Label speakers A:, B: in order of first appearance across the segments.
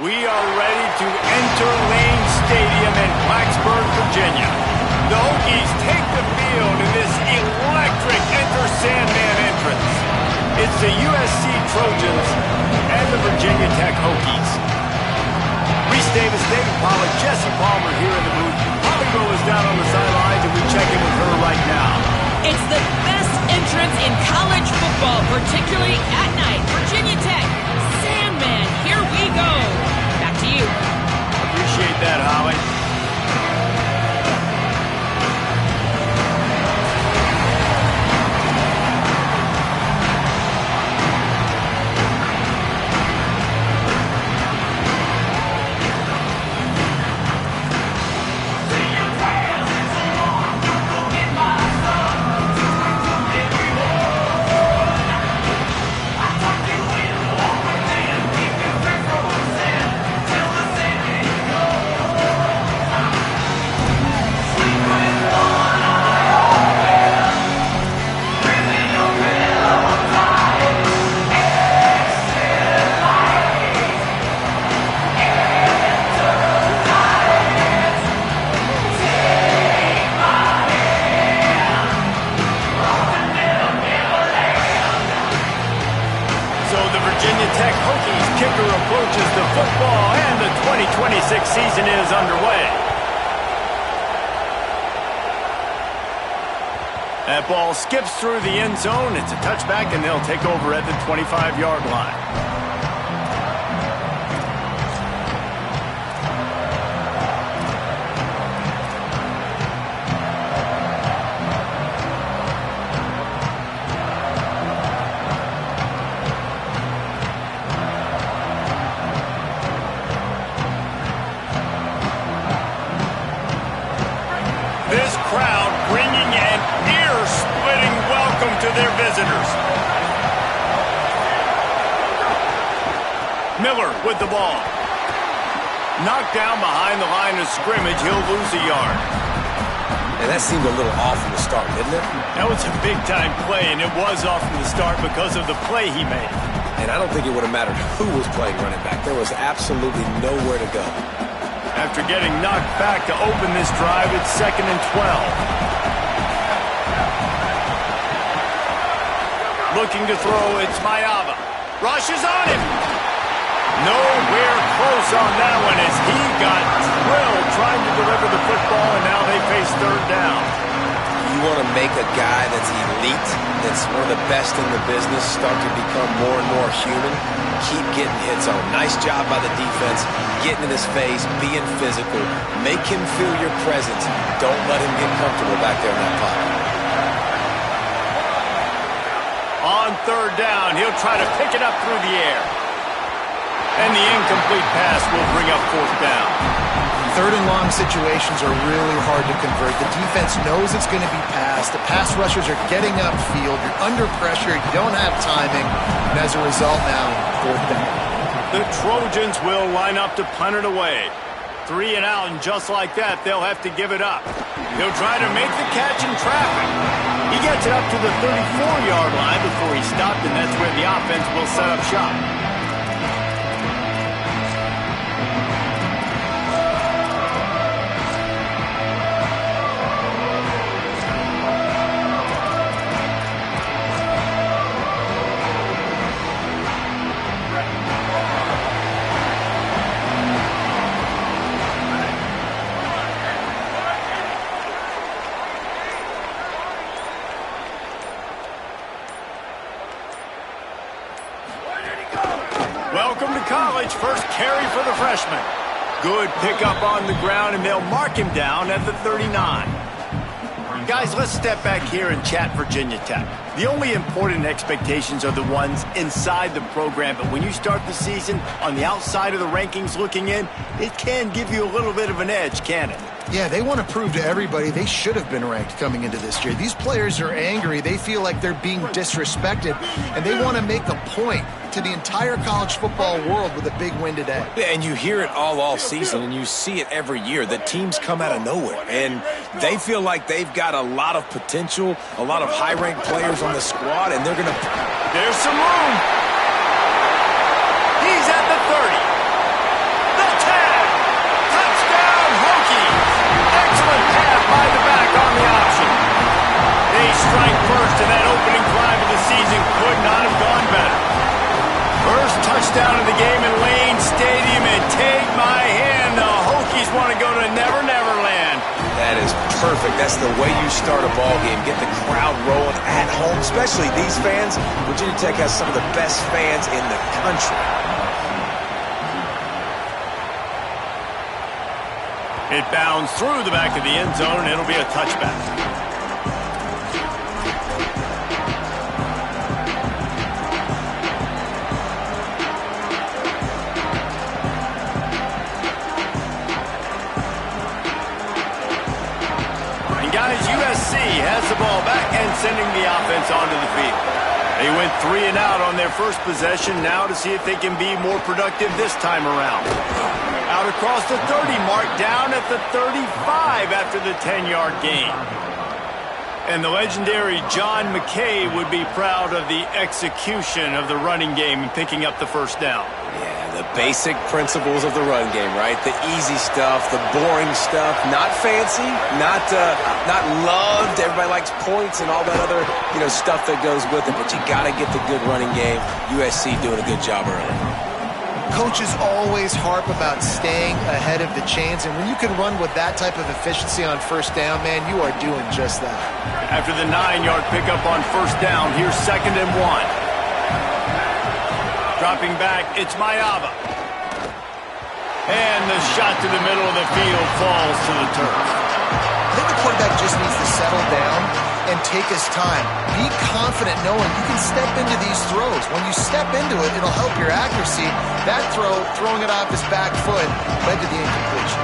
A: We are ready to enter Lane Stadium in Blacksburg, Virginia. The Hokies take the field in this electric Enter Sandman entrance. It's the USC Trojans and the Virginia Tech Hokies. Reese Davis, David Pollack, Jesse Palmer here in the booth. Holly Rowe is down on the sidelines, and we check in with her right now.
B: It's the best entrance in college football, particularly at night. Virginia Tech, Sandman, here we go. Back to you.
A: Appreciate that, Holly. Season is underway. That ball skips through the end zone. It's a touchback, and they'll take over at the 25-yard line. This crowd bringing an ear-splitting welcome to their visitors. Miller with the ball. Knocked down behind the line of scrimmage. He'll lose a yard.
C: And that seemed a little off from the start, didn't it?
A: That was a big-time play, and it was off from the start because of the play he made.
C: And I don't think it would have mattered who was playing running back. There was absolutely nowhere to go.
A: After getting knocked back to open this drive, it's 2nd and 12. Looking to throw, it's Mayava. Rushes on him. Nowhere close on that one as he got drilled trying to deliver the football, and now they face 3rd down.
C: You want to make a guy that's elite, that's one of the best in the business, start to become more and more human, keep getting hits on him. Nice job by the defense, getting in his face, being physical. Make him feel your presence. Don't let him get comfortable back there in that pocket.
A: On 3rd down, he'll try to pick it up through the air. And the incomplete pass will bring up 4th down.
D: 3rd and long situations are really hard to convert. The defense knows it's going to be passed. The pass rushers are getting upfield. You're under pressure. You don't have timing. And as a result now, 4th down.
A: The Trojans will line up to punt it away. 3 and out, and just like that, they'll have to give it up. He'll try to make the catch in traffic. He gets it up to the 34-yard line before he stopped, and that's where the offense will set up shop. Welcome to college. First carry for the freshman. Good pickup on the ground, and they'll mark him down at the 39. Guys, let's step back here and chat Virginia Tech. The only important expectations are the ones inside the program, but when you start the season on the outside of the rankings looking in, it can give you a little bit of an edge, can't it?
D: Yeah, they want to prove to everybody they should have been ranked coming into this year. These players are angry. They feel like they're being disrespected, and they want to make a point to the entire college football world with a big win today.
C: Yeah, and you hear it all season, and you see it every year. The teams come out of nowhere, and they feel like they've got a lot of potential, a lot of high-ranked players on the squad, and they're going to...
A: There's some room. He's at the 30.
C: perfect. That's the way you start a ball game. Get the crowd rolling at home, especially these fans. Virginia Tech has some of the best fans in the country.
A: It bounds through the back of the end zone. It'll be a touchback. Guys, USC has the ball back and sending the offense onto the field. They went 3 and out on their first possession, now to see if they can be more productive this time around. Out across the 30 mark, down at the 35 after the 10-yard gain. And the legendary John McKay would be proud of the execution of the running game and picking up the first down.
C: Yeah, the basic principles of the run game, right? The easy stuff, the boring stuff, not fancy, not loved. Everybody likes points and all that other, stuff that goes with it. But you got to get the good running game. USC doing a good job early.
D: Coaches always harp about staying ahead of the chains, and when you can run with that type of efficiency on first down, man, you are doing just that.
A: After the 9-yard pickup on first down, here's 2nd and 1. Dropping back, it's Mayava. And the shot to the middle of the field falls to the turf.
D: I think the quarterback just needs to settle down and take his time. Be confident knowing you can step into these throws. When you step into it, it'll help your accuracy. That throw, throwing it off his back foot, led to the incompletion.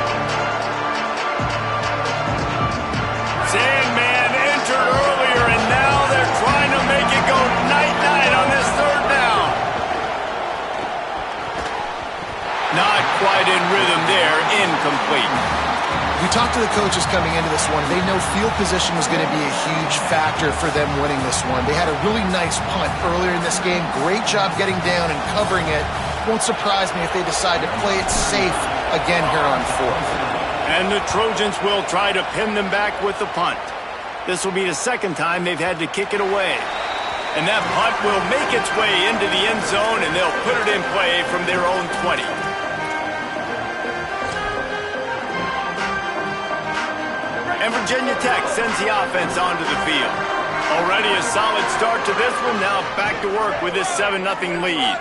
A: Sandman entered earlier, and now they're trying to make it go night-night on this 3rd down. Not quite in rhythm there, incomplete.
D: We talked to the coaches coming into this one. They know field position was going to be a huge factor for them winning this one. They had a really nice punt earlier in this game. Great job getting down and covering it. Won't surprise me if they decide to play it safe again here on 4th.
A: And the Trojans will try to pin them back with the punt. This will be the 2nd time they've had to kick it away. And that punt will make its way into the end zone, and they'll put it in play from their own 20. And Virginia Tech sends the offense onto the field. Already a solid start to this one. Now back to work with this 7-0 lead.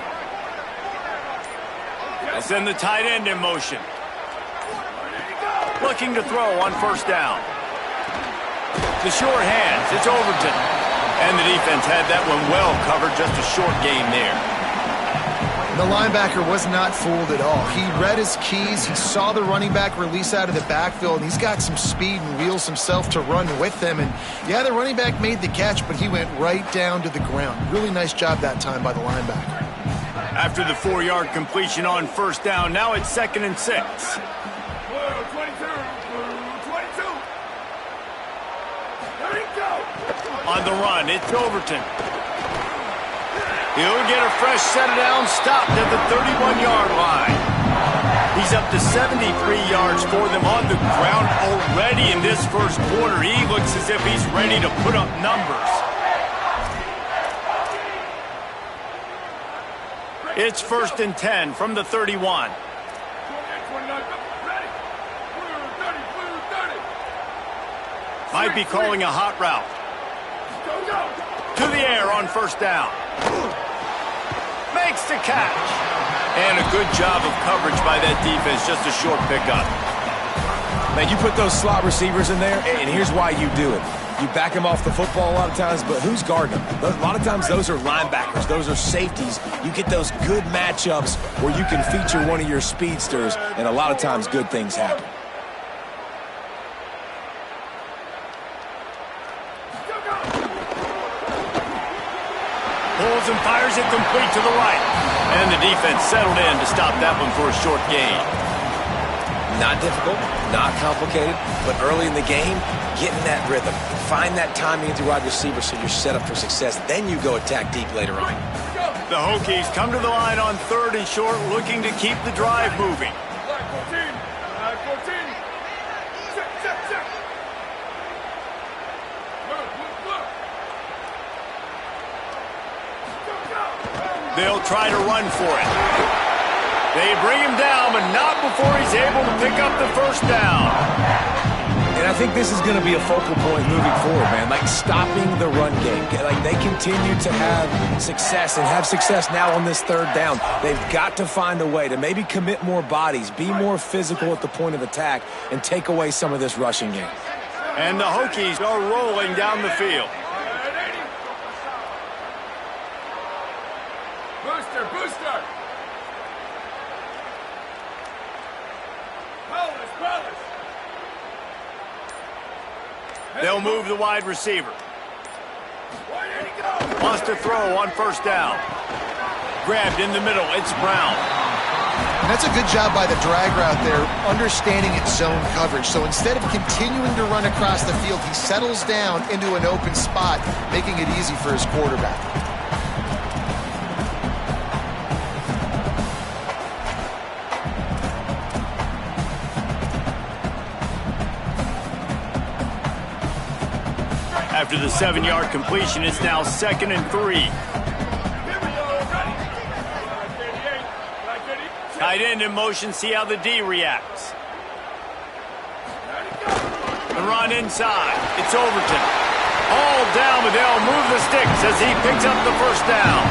A: They send the tight end in motion. Looking to throw on first down. The short hands. It's Overton. And the defense had that one well covered. Just a short gain there.
D: The linebacker was not fooled at all. He read his keys. He saw the running back release out of the backfield, and he's got some speed and wheels himself to run with them. And, yeah, the running back made the catch, but he went right down to the ground. Really nice job that time by the linebacker.
A: After the 4-yard completion on first down, now it's 2nd and 6. On the run, it's Overton. He'll get a fresh set down, stopped at the 31-yard line. He's up to 73 yards for them on the ground already in this first quarter. He looks as if he's ready to put up numbers. It's 1st and 10 from the 31. Might be calling a hot route. To the air on first down. Makes the catch. And a good job of coverage by that defense. Just a short pickup.
C: Man, you put those slot receivers in there, and here's why you do it. You back them off the football a lot of times, but who's guarding them? A lot of times those are linebackers. Those are safeties. You get those good matchups where you can feature one of your speedsters, and a lot of times good things happen.
A: Pulls and fires it complete to the right. And the defense settled in to stop that one for a short gain.
C: Not difficult, not complicated, but early in the game, get in that rhythm. Find that timing with your wide receiver so you're set up for success. Then you go attack deep later on.
A: The Hokies come to the line on 3rd and short, looking to keep the drive moving. They'll try to run for it. They bring him down, but not before he's able to pick up the first down.
C: And I think this is going to be a focal point moving forward, man. Like stopping the run game. Like they continue to have success and have success now on this third down. They've got to find a way to maybe commit more bodies, be more physical at the point of attack, and take away some of this rushing game.
A: And the Hokies are rolling down the field.
E: Booster!
A: They'll move the wide receiver. Wants to throw on first down. Grabbed in the middle. It's Brown.
D: And that's a good job by the drag route there, understanding its zone coverage. So instead of continuing to run across the field, he settles down into an open spot, making it easy for his quarterback.
A: After the 7-yard completion, it's now 2nd and 3. Tight end in motion, see how the D reacts. The run inside. It's Overton. All down, but they'll move the sticks as he picks up the first down.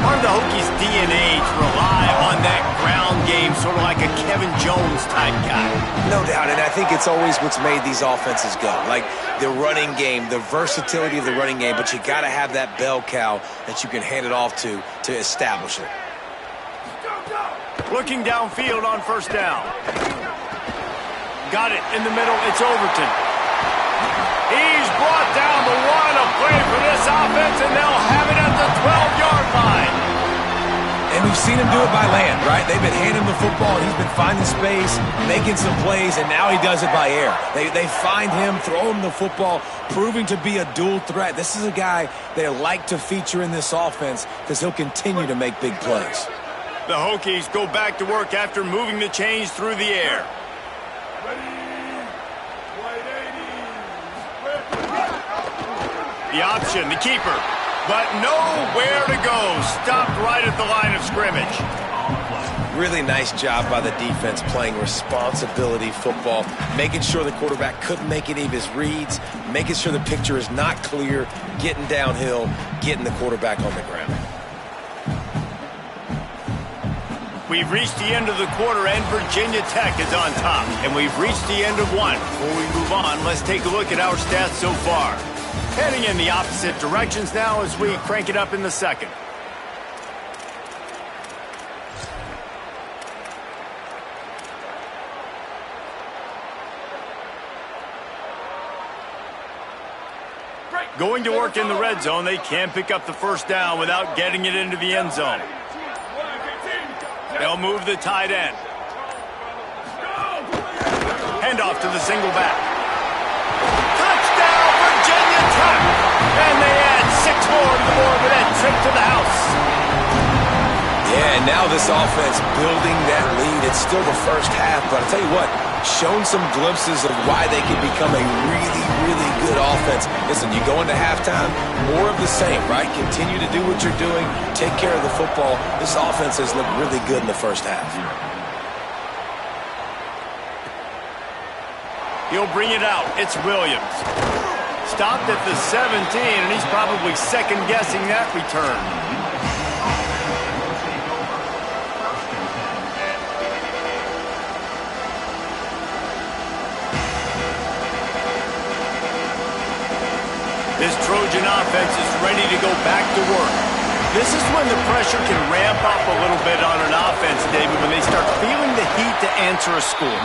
A: Part of the Hokies' DNA to rely on that ground game, sort of like a Kevin Jones type guy.
C: No doubt, and I think it's always what's made these offenses go. Like the running game, the versatility of the running game, but you got to have that bell cow that you can hand it off to establish it.
A: Looking downfield on first down. Got it in the middle. It's Overton. He's brought down the one. A play for this offense, and they'll have it at the 12-yard line.
C: And we've seen him do it by land, right? They've been handing him the football, and he's been finding space, making some plays, and now he does it by air. They find him, throw him the football, proving to be a dual threat. This is a guy they like to feature in this offense because he'll continue to make big plays.
A: The Hokies go back to work after moving the chains through the air. The option, the keeper, but nowhere to go. Stopped right at the line of scrimmage.
C: Really nice job by the defense playing responsibility football, making sure the quarterback couldn't make any of his reads, making sure the picture is not clear, getting downhill, getting the quarterback on the ground.
A: We've reached the end of the quarter, and Virginia Tech is on top. And we've reached the end of one. Before we move on, let's take a look at our stats so far. Heading in the opposite directions now as we crank it up in the second. Going to work in the red zone, they can't pick up the first down without getting it into the end zone. They'll move the tight end. Handoff to the single back. Touchdown, Virginia Tech! And they add 6 more to the board with that trip to the house.
C: Yeah, and now this offense building that lead. It's still the first half, but I'll tell you what, shown some glimpses of why they can become a really, really good offense. Listen, you go into halftime, more of the same, right? Continue to do what you're doing, take care of the football. This offense has looked really good in the first half.
A: He'll bring it out. It's Williams. Stopped at the 17, and he's probably second-guessing that return. This Trojan offense is ready to go back to work. This is when the pressure can ramp up a little bit on an offense, David, when they start feeling the heat to answer a score.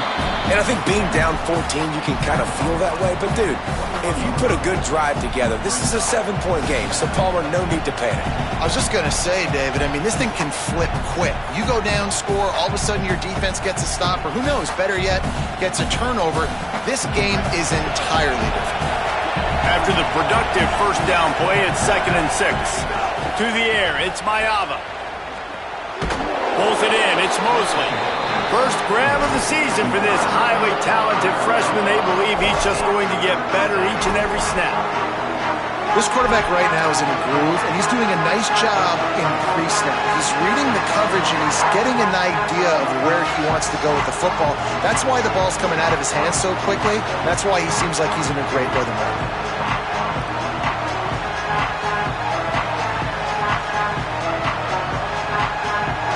C: And I think being down 14, you can kind of feel that way. But, dude, if you put a good drive together, this is a 7-point game. So, Palmer, no need to panic.
D: I was just going to say, David, I mean, this thing can flip quick. You go down, score, all of a sudden your defense gets a stop, or who knows, better yet, gets a turnover. This game is entirely different.
A: After the productive first down play, it's 2nd and 6. To the air, it's Mayava. Pulls it in, it's Mosley. First grab of the season for this highly talented freshman. They believe he's just going to get better each and every snap.
D: This quarterback right now is in a groove, and he's doing a nice job in pre-snap. He's reading the coverage, and he's getting an idea of where he wants to go with the football. That's why the ball's coming out of his hands so quickly. That's why he seems like he's in a great rhythm right now.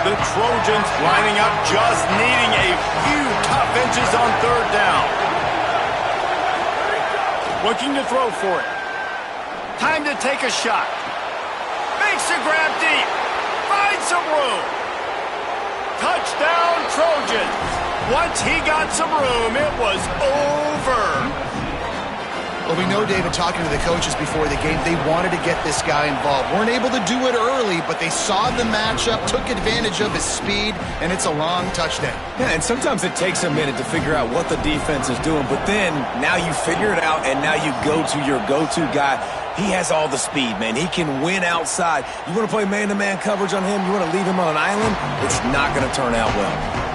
A: The Trojans lining up, just needing a few tough inches on third down. Looking to throw for it. Time to take a shot. Makes a grab deep. Finds some room. Touchdown, Trojans. Once he got some room, it was over.
D: Well, we know, David, talking to the coaches before the game, they wanted to get this guy involved. Weren't able to do it early, but they saw the matchup, took advantage of his speed, and it's a long touchdown.
C: Yeah, and sometimes it takes a minute to figure out what the defense is doing, but then now you figure it out, and now you go to your go-to guy. He has all the speed, man. He can win outside. You want to play man-to-man coverage on him? You want to leave him on an island? It's not going to turn out well.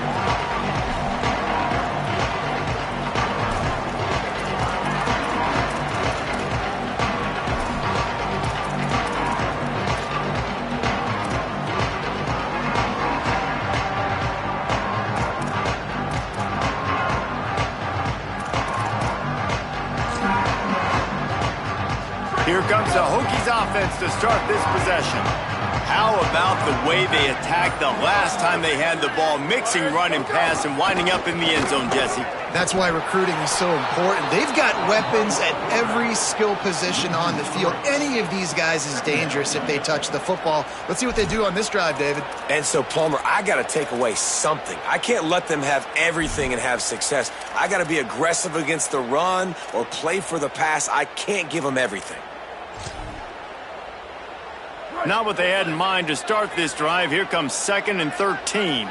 A: Here comes the Hokies offense to start this possession. How about the way they attacked the last time they had the ball, mixing run and pass and winding up in the end zone, Jesse?
D: That's why recruiting is so important. They've got weapons at every skill position on the field. Any of these guys is dangerous if they touch the football. Let's see what they do on this drive, David.
C: And so, Plummer, I got to take away something. I can't let them have everything and have success. I got to be aggressive against the run or play for the pass. I can't give them everything.
A: Not what they had in mind to start this drive. Here comes 2nd and 13.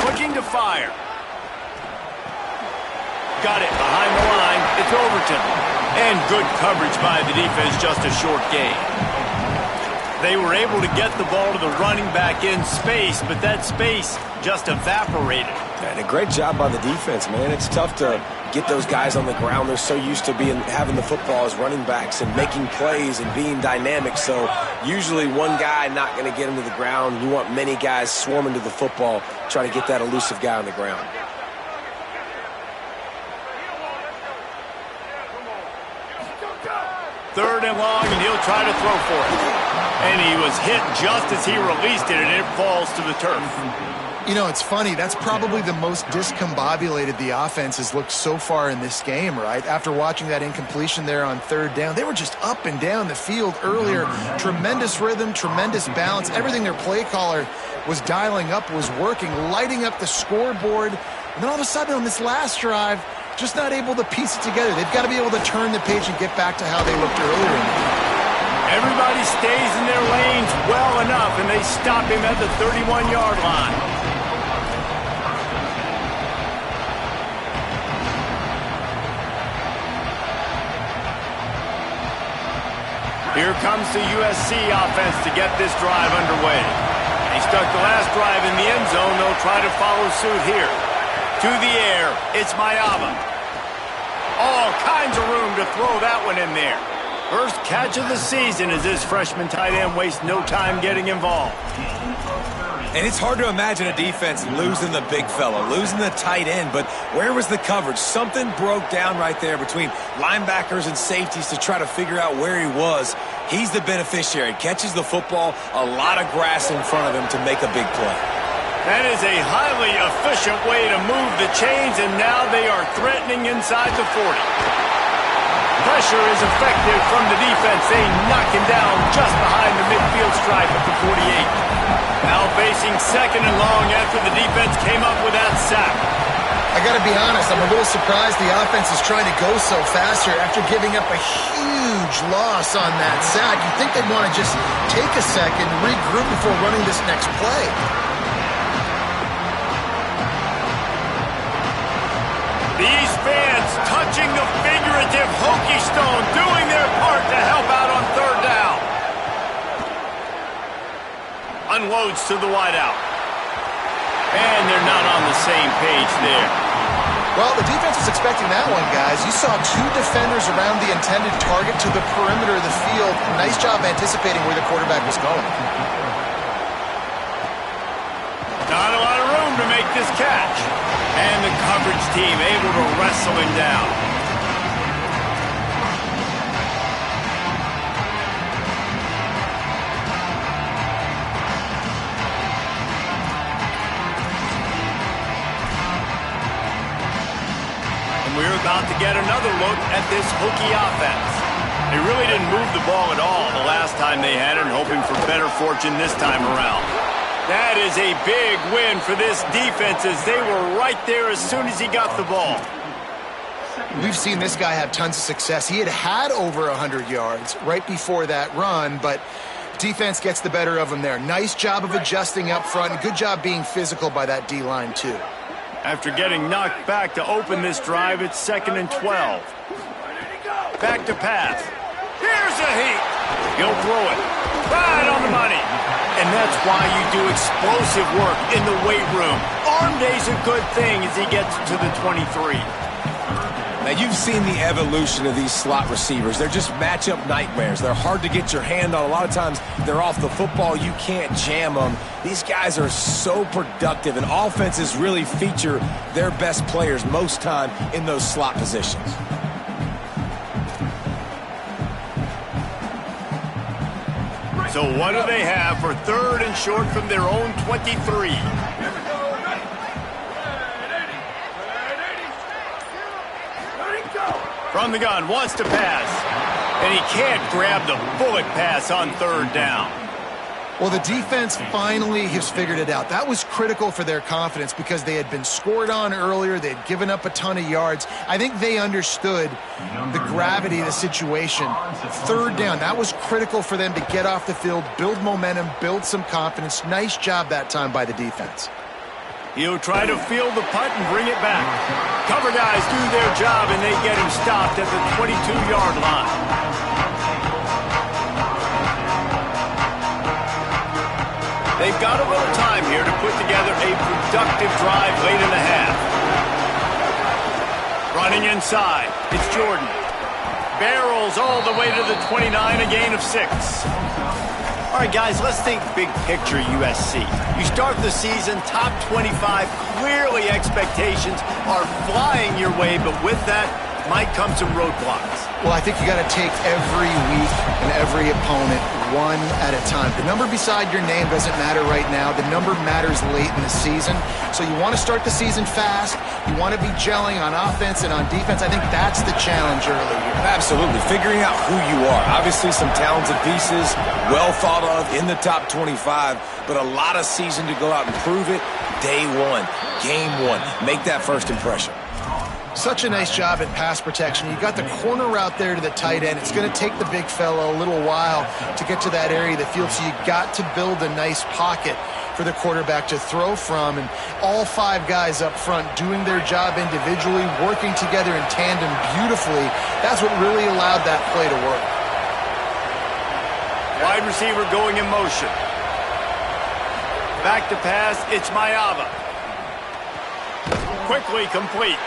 A: Looking to fire. Got it behind the line. It's Overton. And good coverage by the defense, just a short gain. They were able to get the ball to the running back in space, but that space just evaporated.
C: And a great job by the defense, man. It's tough to get those guys on the ground. They're so used to having the football as running backs and making plays and being dynamic. So usually one guy not going to get him to the ground. You want many guys swarming to the football, trying to get that elusive guy on the ground.
A: Third and long, and he'll try to throw for it. And he was hit just as he released it, and it falls to the turf.
D: You know, it's funny. That's probably the most discombobulated the offense has looked so far in this game, right? After watching that incompletion there on third down, they were just up and down the field earlier. Tremendous rhythm, tremendous balance. Everything their play caller was dialing up was working, lighting up the scoreboard. And then all of a sudden on this last drive, just not able to piece it together. They've got to be able to turn the page and get back to how they looked earlier.
A: Everybody stays in their lanes well enough, and they stop him at the 31-yard line. Here comes the USC offense to get this drive underway. They stuck the last drive in the end zone. They'll try to follow suit here. To the air, it's Mayaba. All kinds of room to throw that one in there. First catch of the season as this freshman tight end wastes no time getting involved.
C: And it's hard to imagine a defense losing the big fella, losing the tight end, but where was the coverage? Something broke down right there between linebackers and safeties to try to figure out where he was. He's the beneficiary. Catches the football, a lot of grass in front of him to make a big play.
A: That is a highly efficient way to move the chains, and now they are threatening inside the 40. Pressure is effective from the defense. They knock him down just behind the midfield stripe at the 48. Now facing 2nd and long after the defense came up with that sack.
D: I got to be honest, I'm a little surprised the offense is trying to go so fast here after giving up a huge loss on that sack. You'd think they'd want to just take a second, regroup before running this next play.
A: These fans touching the figurative hokey stone, doing their part to help out on third down. Unloads to the wideout. And they're not on the same page there.
D: Well, the defense was expecting that one, guys. You saw two defenders around the intended target to the perimeter of the field. Nice job anticipating where the quarterback was going.
A: Not a lot of room to make this catch. And the coverage team able to wrestle him down. We're about to get another look at this hokey offense. They really didn't move the ball at all the last time they had it, and hoping for better fortune this time around. That is a big win for this defense, as they were right there as soon as he got the ball.
D: We've seen this guy have tons of success. He had over 100 yards right before that run, but defense gets the better of him there. Nice job of adjusting up front, and good job being physical by that D-line too.
A: After getting knocked back to open this drive, it's 2nd and 12. Back to pass. Here's a heat. He'll throw it right on the money. And that's why you do explosive work in the weight room. Arm day's a good thing as he gets to the 23.
C: Now, you've seen the evolution of these slot receivers. They're just matchup nightmares. They're hard to get your hand on. A lot of times, they're off the football. You can't jam them. These guys are so productive, and offenses really feature their best players most time in those slot positions.
A: So what do they have for 3rd and short from their own 23? From the gun, wants to pass. And he can't grab the bullet pass on 3rd down.
D: Well, the defense finally has figured it out. That was critical for their confidence because they had been scored on earlier. They had given up a ton of yards. I think they understood the gravity of the situation. 3rd down, that was critical for them to get off the field, build momentum, build some confidence. Nice job that time by the defense.
A: He'll try to field the punt and bring it back. Cover guys do their job, and they get him stopped at the 22-yard line. They've got a little time here to put together a productive drive late in the half. Running inside, it's Jordan. Barrels all the way to the 29, a gain of 6. All right, guys, let's think big picture USC. You start the season top 25. Clearly, expectations are flying your way, but with that might come some roadblocks.
D: Well, I think you got to take every week and every opponent one at a time. The number beside your name doesn't matter right now. The number matters late in the season. So you want to start the season fast. You want to be gelling on offense and on defense. I think that's the challenge early here.
C: Absolutely. Figuring out who you are. Obviously, some talented pieces, well thought of in the top 25, but a lot of season to go out and prove it. Day one, game one. Make that first impression.
D: Such a nice job at pass protection. You got the corner route there to the tight end. It's going to take the big fellow a little while to get to that area of the field, so you got to build a nice pocket for the quarterback to throw from, and all 5 guys up front doing their job individually, working together in tandem beautifully. That's what really allowed that play to work.
A: Wide receiver going in motion. Back to pass, it's Mayava. Quickly complete.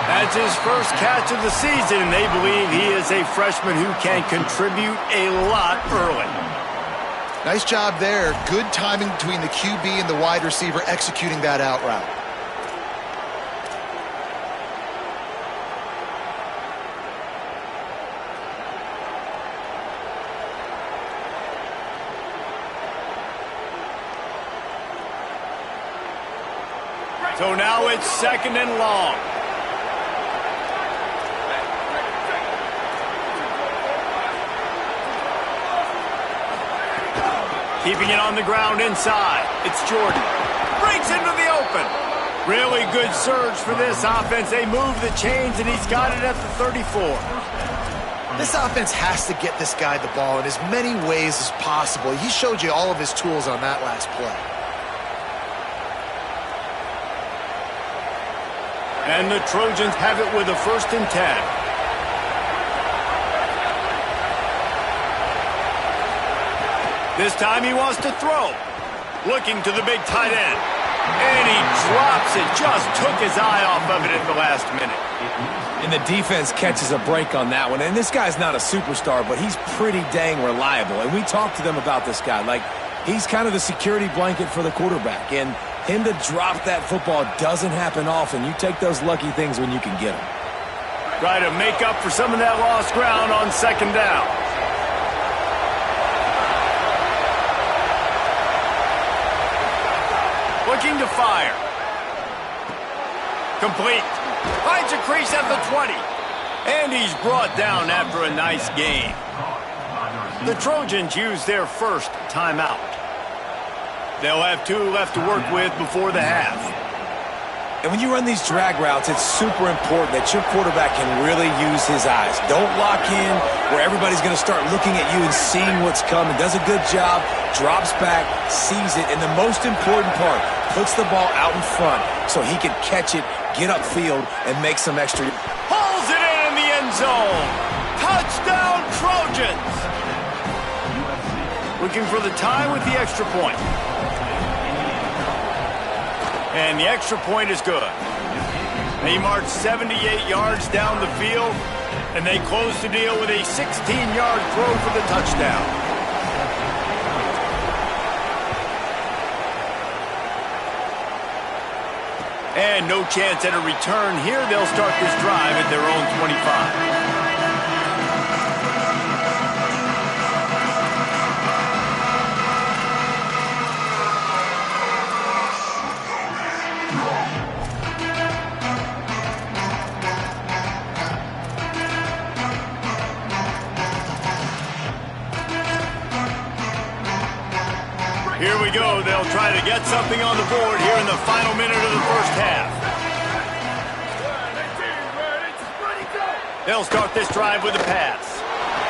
A: That's his first catch of the season, and they believe he is a freshman who can contribute a lot early.
D: Nice job there. Good timing between the QB and the wide receiver executing that out route.
A: So now it's 2nd and long. Keeping it on the ground inside. It's Jordan. Breaks into the open. Really good surge for this offense. They move the chains, and he's got it at the 34.
D: This offense has to get this guy the ball in as many ways as possible. He showed you all of his tools on that last play.
A: And the Trojans have it with a 1st and 10. This time he wants to throw. Looking to the big tight end. And he drops it. Just took his eye off of it at the last minute.
C: And the defense catches a break on that one. And this guy's not a superstar, but he's pretty dang reliable. And we talked to them about this guy. Like, he's kind of the security blanket for the quarterback. And him to drop that football doesn't happen often. You take those lucky things when you can get them.
A: Try to make up for some of that lost ground on 2nd down. Looking to fire. Complete. Finds a crease at the 20. And he's brought down after a nice gain. The Trojans use their 1st timeout. They'll have 2 left to work with before the half.
C: And when you run these drag routes, it's super important that your quarterback can really use his eyes. Don't lock in where everybody's going to start looking at you and seeing what's coming. Does a good job, drops back, sees it, and the most important part, puts the ball out in front so he can catch it, get upfield, and make some extra.
A: Hauls it in the end zone. Touchdown, Trojans. Looking for the tie with the extra point. And the extra point is good. They march 78 yards down the field, and they close the deal with a 16-yard throw for the touchdown. And no chance at a return here. They'll start this drive at their own 25. Here we go. They'll try to get something on the board here in the final minute of the 1st half. They'll start this drive with a pass.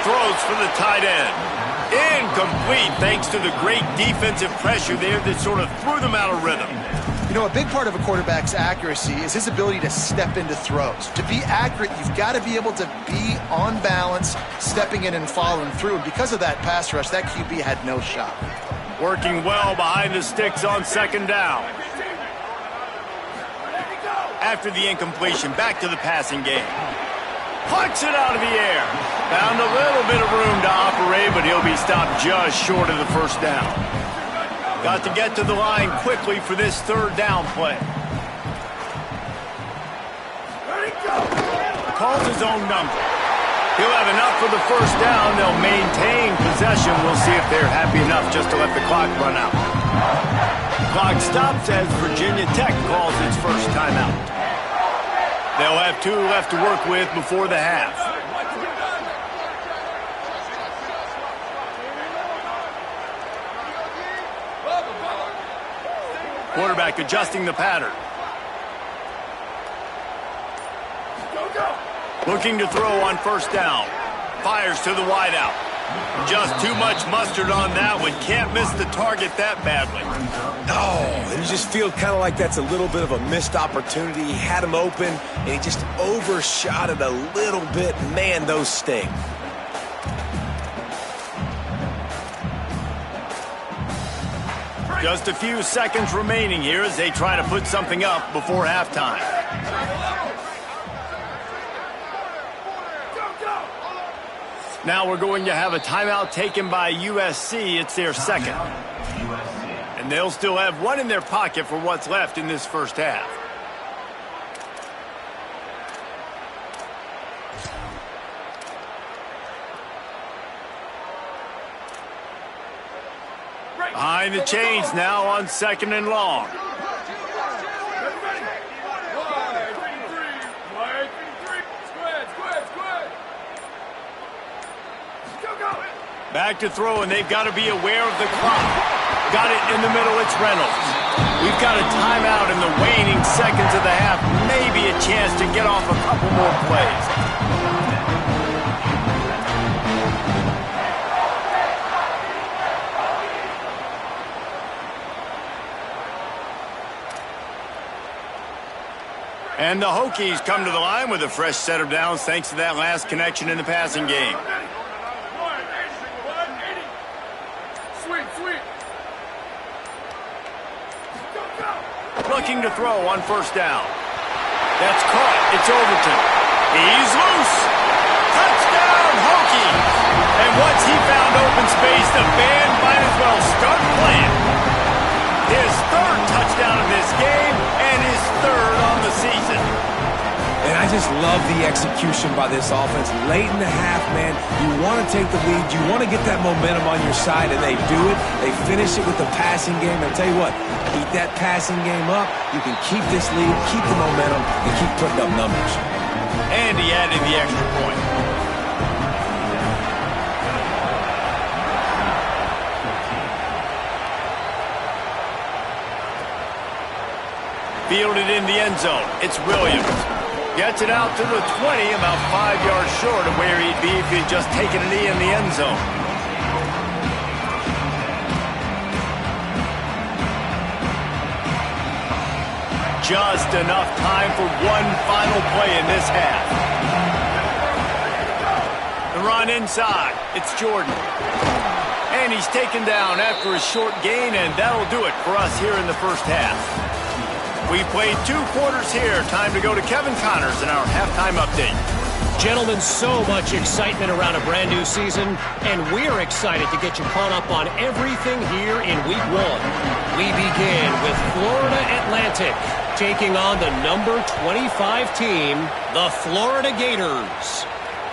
A: Throws for the tight end. Incomplete thanks to the great defensive pressure there that sort of threw them out of rhythm.
D: You know, a big part of a quarterback's accuracy is his ability to step into throws. To be accurate, you've got to be able to be on balance, stepping in and following through. And because of that pass rush, that QB had no shot.
A: Working well behind the sticks on 2nd down. After the incompletion, back to the passing game. Plucks it out of the air. Found a little bit of room to operate, but he'll be stopped just short of the 1st down. Got to get to the line quickly for this 3rd down play. Calls his own number. He'll have enough for the 1st down. They'll maintain possession. We'll see if they're happy enough just to let the clock run out. Clock stops as Virginia Tech calls its 1st timeout. They'll have 2 left to work with before the half. Quarterback adjusting the pattern. Looking to throw on 1st down. Fires to the wideout. Just too much mustard on that one. Can't miss the target that badly.
C: Oh, and you just feel kind of like that's a little bit of a missed opportunity. He had him open, and he just overshot it a little bit. Man, those sting.
A: Just a few seconds remaining here as they try to put something up before halftime. Now we're going to have a timeout taken by USC. It's their 2nd. And they'll still have 1 in their pocket for what's left in this 1st half. Behind the chains now on 2nd and long. Back to throw, and they've got to be aware of the clock. Got it in the middle, it's Reynolds. We've got a timeout in the waning seconds of the half. Maybe a chance to get off a couple more plays. And the Hokies come to the line with a fresh set of downs thanks to that last connection in the passing game. Looking to throw on first down. That's caught. It's Overton. He's loose. Touchdown, Hokies. And once he found open space, the band might as well start playing. His third touchdown of this game and his third on the season.
C: And I just love the execution by this offense. Late in the half, man, you want to take the lead. You want to get that momentum on your side, and they do it. They finish it with the passing game. And I tell you what, keep that passing game up. You can keep this lead, keep the momentum, and keep putting up numbers.
A: And he added the extra point. Fielded in the end zone. It's Williams. Gets it out to the 20, about 5 yards short of where he'd be if he'd just taken a knee in the end zone. Just enough time for one final play in this half. The run inside. It's Jordan. And he's taken down after a short gain, and that'll do it for us here in the first half. We played 2 quarters here. Time to go to Kevin Connors in our halftime update.
E: Gentlemen, so much excitement around a brand new season, and we're excited to get you caught up on everything here in Week 1. We begin with Florida Atlantic taking on the number 25 team, the Florida Gators.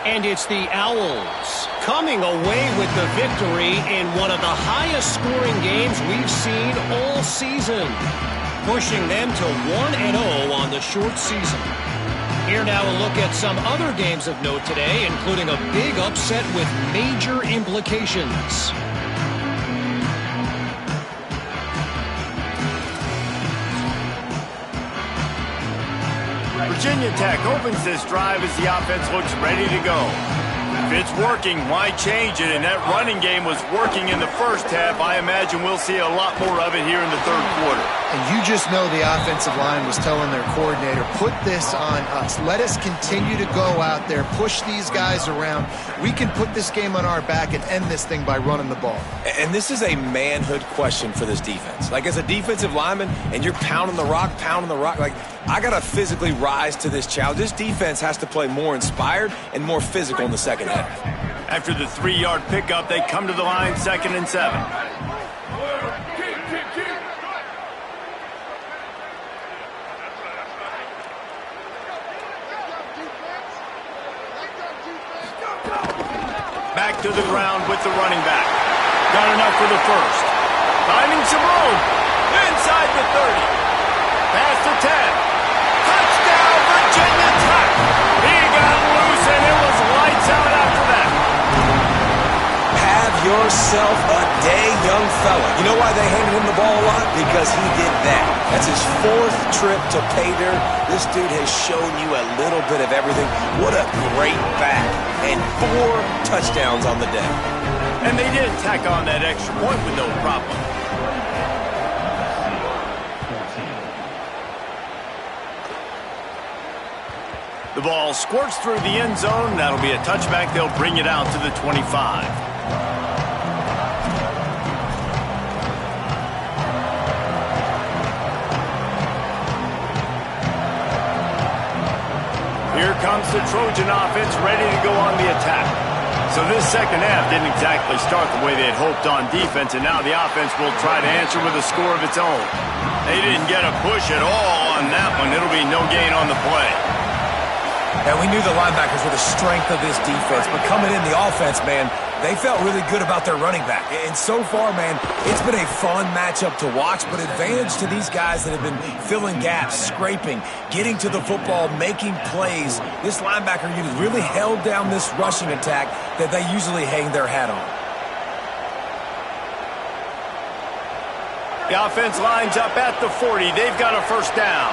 E: And it's the Owls coming away with the victory in one of the highest scoring games we've seen all season, pushing them to 1-0 on the short season. Here now a look at some other games of note today, including a big upset with major implications.
A: Virginia Tech opens this drive as the offense looks ready to go. If it's working, why change it? And that running game was working in the first half. I imagine we'll see a lot more of it here in the third quarter.
D: And you just know the offensive line was telling their coordinator, put this on us. Let us continue to go out there, push these guys around. We can put this game on our back and end this thing by running the ball.
C: And this is a manhood question for this defense. Like, as a defensive lineman, and you're pounding the rock, like, I got to physically rise to this challenge. This defense has to play more inspired and more physical in the second half.
A: After the 3-yard pickup, they come to the line 2nd and 7. Back to the ground with the running back. Got enough for the first. Finding some room. Inside the 30. Past the 10. Touchdown, Virginia Tech. He got loose, and it was lights out after that.
C: Have yourself a day, young fella. You know why they handed him the ball a lot? Because he did that. That's his 4th trip to pay dirt. This dude has shown you a little bit of everything. What a great back. And 4 touchdowns on the day.
A: And they did tack on that extra point with no problem. The ball squirts through the end zone. That'll be a touchback. They'll bring it out to the 25. Here comes the Trojan offense ready to go on the attack. So this second half didn't exactly start the way they had hoped on defense, and now the offense will try to answer with a score of its own. They didn't get a push at all on that one. It'll be no gain on the play.
C: And we knew the linebackers were the strength of this defense, but coming in the offense, man, they felt really good about their running back. And so far, man, it's been a fun matchup to watch, but advantage to these guys that have been filling gaps, scraping, getting to the football, making plays. This linebacker unit really held down this rushing attack that they usually hang their hat on.
A: The offense lines up at the 40. They've got a first down.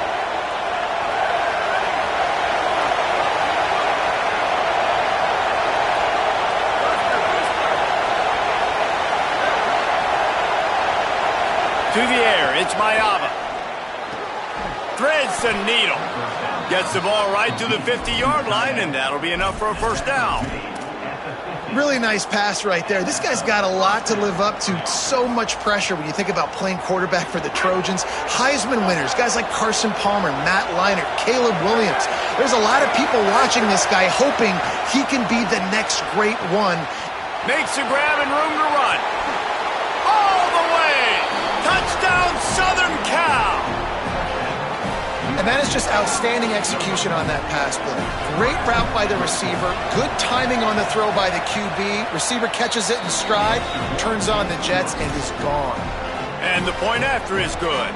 A: To the air, it's Mayava. Threads the needle. Gets the ball right to the 50-yard line, and that'll be enough for a first down.
D: Really nice pass right there. This guy's got a lot to live up to. So much pressure when you think about playing quarterback for the Trojans. Heisman winners, guys like Carson Palmer, Matt Leinart, Caleb Williams. There's a lot of people watching this guy hoping he can be the next great one.
A: Makes the grab and room to run. All the way! Touchdown, Southern Cal!
D: And that is just outstanding execution on that pass play. Great route by the receiver, good timing on the throw by the QB. Receiver catches it in stride, turns on the jets, and is gone.
A: And the point after is good.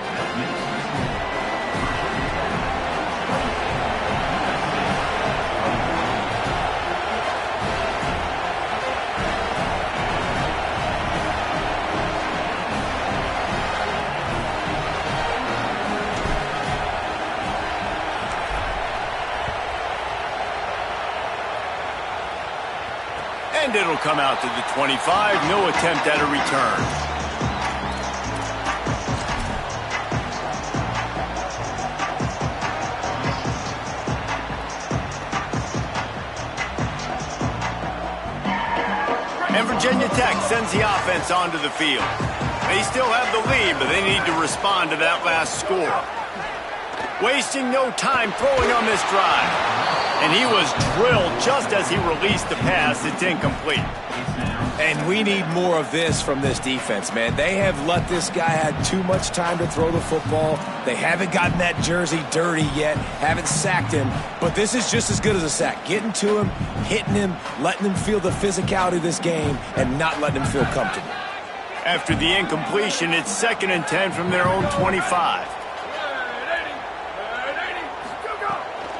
A: And it'll come out to the 25. No attempt at a return. And Virginia Tech sends the offense onto the field. They still have the lead, but they need to respond to that last score. Wasting no time throwing on this drive. And he was drilled just as he released the pass. It's incomplete.
C: And we need more of this from this defense, man. They have let this guy have too much time to throw the football. They haven't gotten that jersey dirty yet, haven't sacked him. But this is just as good as a sack. Getting to him, hitting him, letting him feel the physicality of this game, and not letting him feel comfortable.
A: After the incompletion, it's 2nd and 10 from their own 25.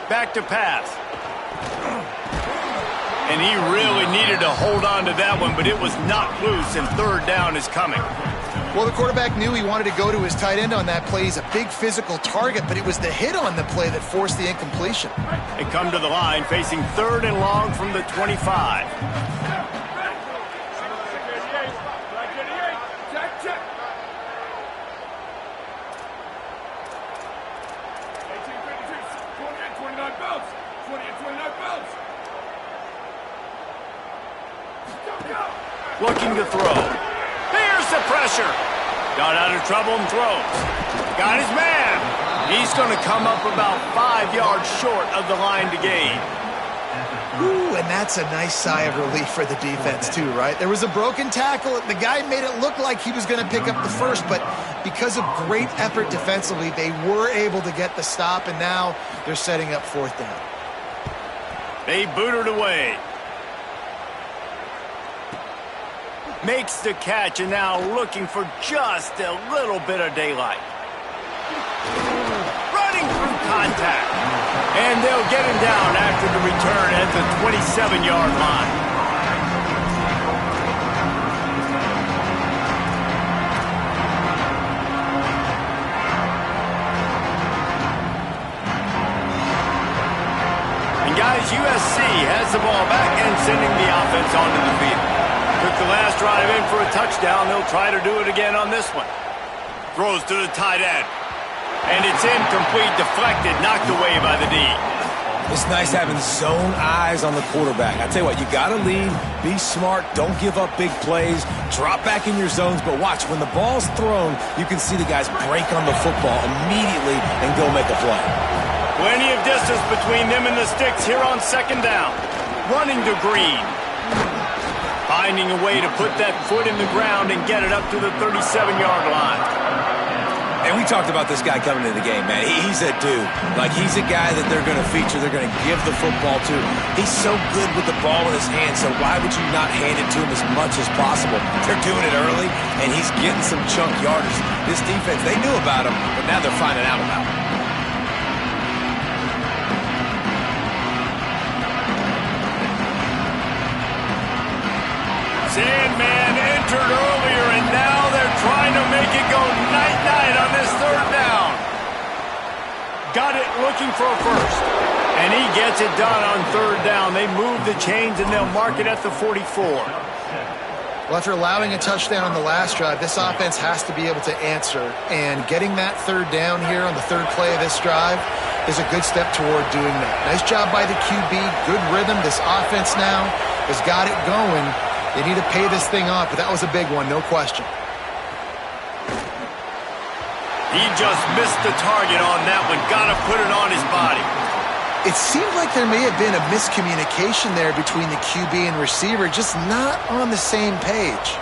A: Back to pass. And he really needed to hold on to that one, but it was knocked loose, and 3rd down is coming.
D: Well, the quarterback knew he wanted to go to his tight end on that play. He's a big physical target, but it was the hit on the play that forced the incompletion.
A: They come to the line, facing 3rd and long from the 25. Looking to throw. Here's the pressure. Got out of trouble and throws. Got his man. He's going to come up about 5 yards short of the line to gain.
D: Ooh, and that's a nice sigh of relief for the defense too, right? There was a broken tackle. The guy made it look like he was going to pick up the first, but because of great effort defensively, they were able to get the stop, and now they're setting up 4th down.
A: They booted away. Makes the catch, and now looking for just a little bit of daylight. Running through contact. And they'll get him down after the return at the 27-yard line. And guys, USC has the ball back and sending the offense onto the field. Took the last drive in for a touchdown. They'll try to do it again on this one. Throws to the tight end. And it's incomplete, deflected, knocked away by the D.
C: It's nice having zone eyes on the quarterback. I tell you what, you got to lead, be smart, don't give up big plays, drop back in your zones, but watch, when the ball's thrown, you can see the guys break on the football immediately and go make a play.
A: Plenty of distance between them and the sticks here on 2nd down. Running to Green. Finding a way to put that foot in the ground and get it up to the 37-yard line.
C: And we talked about this guy coming into the game, man. He's a dude. Like, he's a guy that they're going to feature, they're going to give the football to. He's so good with the ball in his hand, so why would you not hand it to him as much as possible? They're doing it early, and he's getting some chunk yardage. This defense, they knew about him, but now they're finding out about him.
A: Sandman entered earlier, and now they're trying to make it go night-night on this 3rd down. Got it looking for a first. And he gets it done on 3rd down. They move the chains, and they'll mark it at the 44.
D: Well, after allowing a touchdown on the last drive, this offense has to be able to answer. And getting that 3rd down here on the 3rd play of this drive, is a good step toward doing that. Nice job by the QB, good rhythm. This offense now has got it going. They need to pay this thing off, but that was a big one, no question.
A: He just missed the target on that one. Got to put it on his body.
D: It seemed like there may have been a miscommunication there between the QB and receiver, just not on the same page.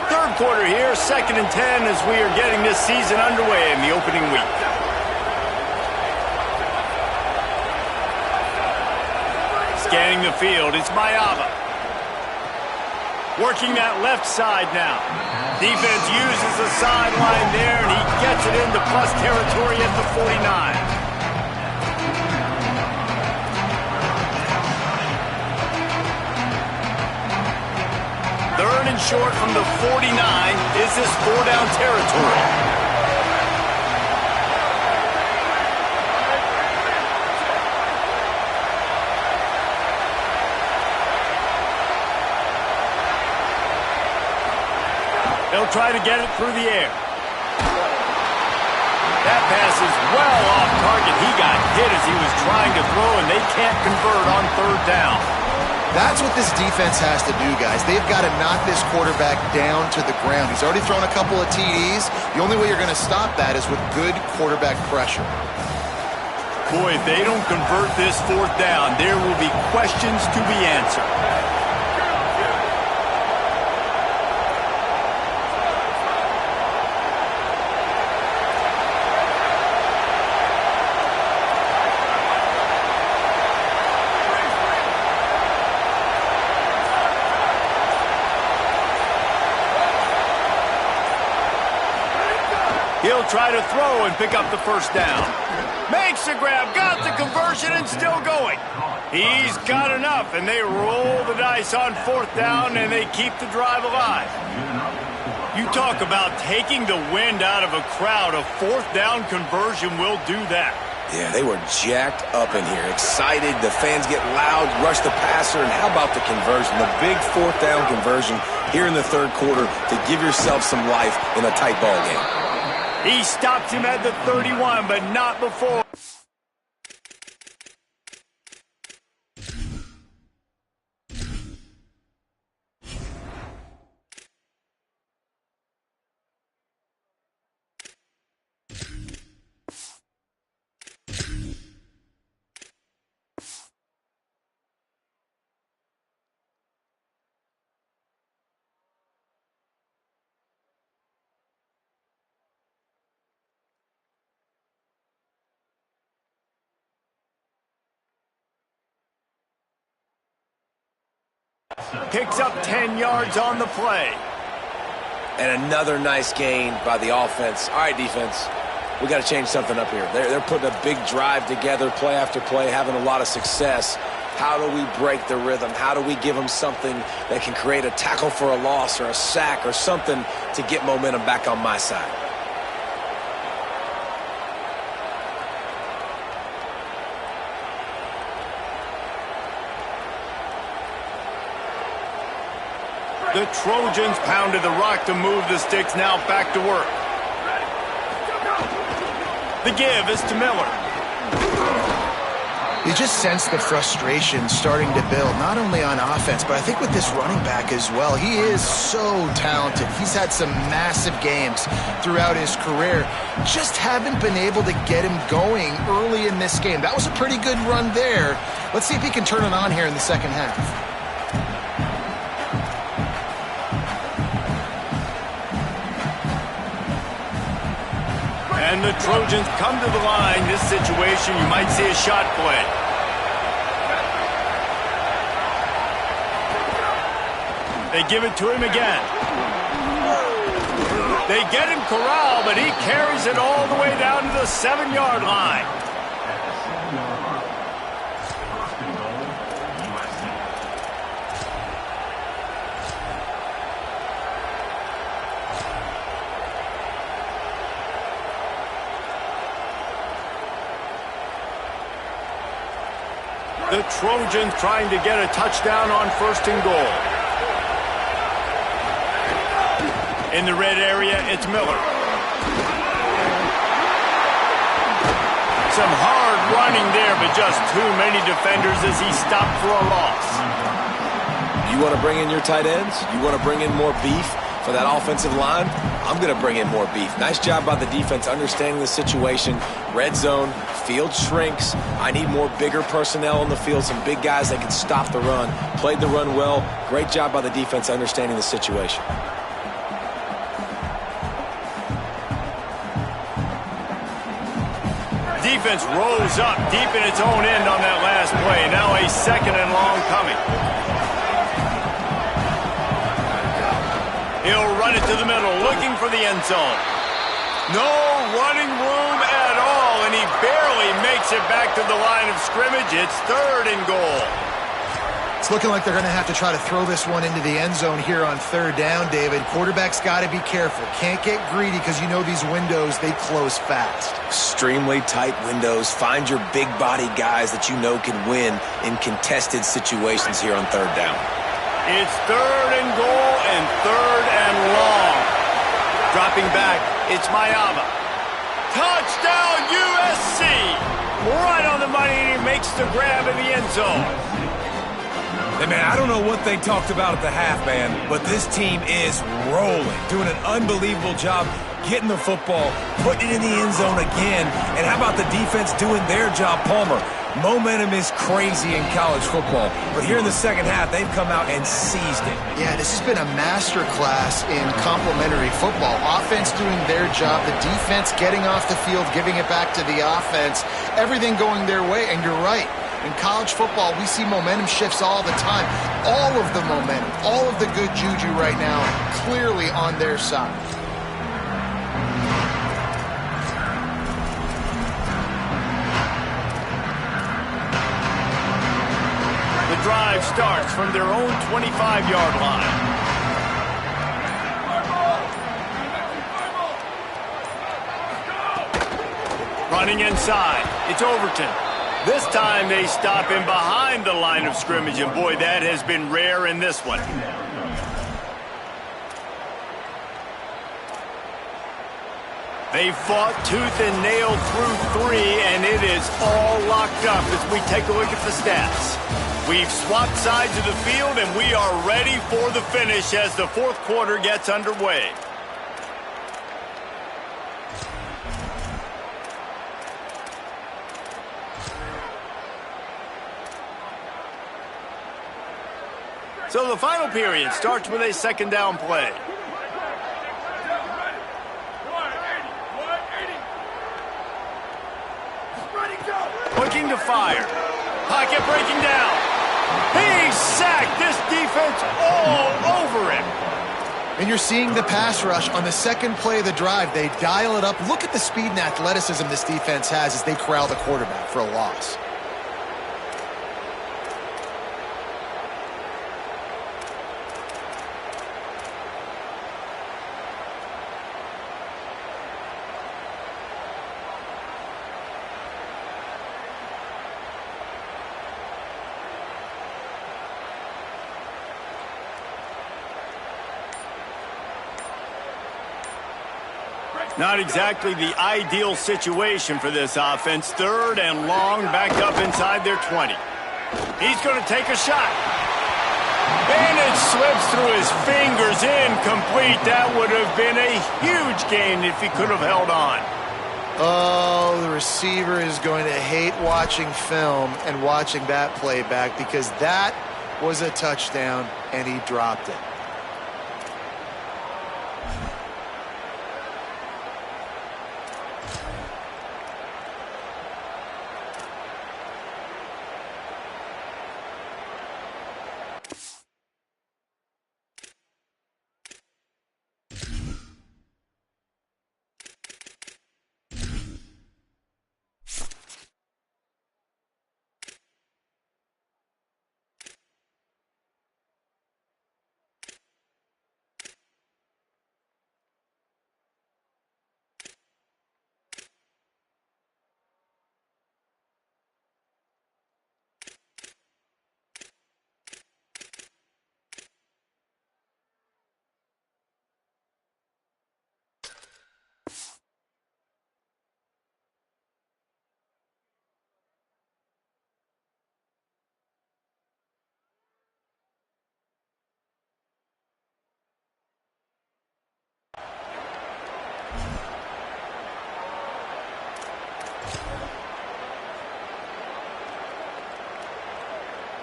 A: Third quarter here, 2nd and 10 as we are getting this season underway in the opening week. Scanning the field, it's Mayava. Working that left side now. Defense uses the sideline there, and he gets it into plus territory at the 49. Third and short from the 49. Is this 4-down territory? They'll try to get it through the air. That pass is well off target. He got hit as he was trying to throw, and they can't convert on 3rd down.
D: That's what this defense has to do, guys. They've got to knock this quarterback down to the ground. He's already thrown a couple of TDs. The only way you're going to stop that is with good quarterback pressure.
A: Boy, if they don't convert this 4th down, there will be questions to be answered. He'll try to throw and pick up the 1st down. Makes the grab, got the conversion, and still going. He's got enough, and they roll the dice on 4th down, and they keep the drive alive. You talk about taking the wind out of a crowd. A 4th down conversion will do that.
C: Yeah, they were jacked up in here, excited. The fans get loud, rush the passer, and how about the conversion? The big 4th down conversion here in the 3rd quarter to give yourself some life in a tight ball game.
A: He stops him at the 31, but not before. Picks up 10 yards on the play.
C: And another nice gain by the offense. All right, defense, we got to change something up here. They're putting a big drive together, play after play, having a lot of success. How do we break the rhythm? How do we give them something that can create a tackle for a loss or a sack or something to get momentum back on my side?
A: The Trojans pounded the rock to move the sticks, now back to work. The give is to Miller.
D: You just sense the frustration starting to build, not only on offense, but I think with this running back as well. He is so talented. He's had some massive games throughout his career. Just haven't been able to get him going early in this game. That was a pretty good run there. Let's see if he can turn it on here in the 2nd half.
A: And the Trojans come to the line. This situation, you might see a shot play. They give it to him again. They get him corralled, but he carries it all the way down to the 7-yard line. The Trojans trying to get a touchdown on 1st and goal. In the red area, it's Miller. Some hard running there, but just too many defenders as he stopped for a loss.
C: You want to bring in your tight ends? You want to bring in more beef for that offensive line? I'm going to bring in more beef. Nice job by the defense understanding the situation. Red zone, field shrinks. I need more bigger personnel on the field, some big guys that can stop the run. Played the run well. Great job by the defense understanding the situation.
A: Defense rose up deep in its own end on that last play. Now a second and long coming. He'll run it to the middle, looking for the end zone. No running room at all, and he barely makes it back to the line of scrimmage. It's 3rd and goal.
D: It's looking like they're going to have to try to throw this one into the end zone here on 3rd down, David. Quarterback's got to be careful. Can't get greedy because you know these windows, they close fast.
C: Extremely tight windows. Find your big body guys that you know can win in contested situations here on 3rd down.
A: It's 3rd and goal and 3rd and long. Dropping back, it's Mayava. Touchdown USC! Right on the money, and he makes the grab in the end zone.
F: Hey, man, I don't know what they talked about at the half, man, but this team is rolling, doing an unbelievable job getting the football, putting it in the end zone again. And how about the defense doing their job, Palmer? Momentum is crazy in college football, but here in the second half, they've come out and seized it.
D: Yeah, this has been a master class in complementary football. Offense doing their job, the defense getting off the field, giving it back to the offense, everything going their way, and you're right. In college football, we see momentum shifts all the time. All of the momentum, all of the good juju right now, clearly on their side.
A: The drive starts from their own 25-yard line. Running inside, it's Overton. This time they stop him behind the line of scrimmage, and boy, that has been rare in this one. They fought tooth and nail through 3, and it is all locked up as we take a look at the stats. We've swapped sides of the field, and we are ready for the finish as the 4th quarter gets underway. So the final period starts with a 2nd down play. Looking to fire. Pocket breaking down. He's sacked. This defense all over him.
D: And you're seeing the pass rush on the 2nd play of the drive. They dial it up. Look at the speed and athleticism this defense has as they corral the quarterback for a loss.
A: Not exactly the ideal situation for this offense. 3rd and long, back up inside their 20. He's going to take a shot. And it slips through his fingers, incomplete. That would have been a huge gain if he could have held on.
D: Oh, the receiver is going to hate watching film and watching that play back because that was a touchdown and he dropped it.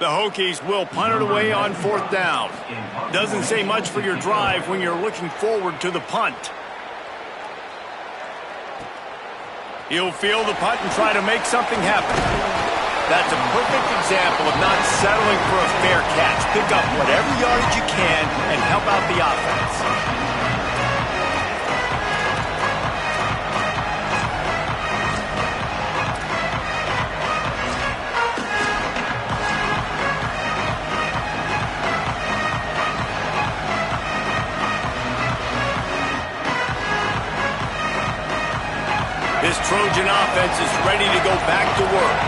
A: The Hokies will punt it away on 4th down. Doesn't say much for your drive when you're looking forward to the punt. He'll field the punt and try to make something happen. That's a perfect example of not settling for a fair catch. Pick up whatever yardage you can and help out the offense. This Trojan offense is ready to go back to work.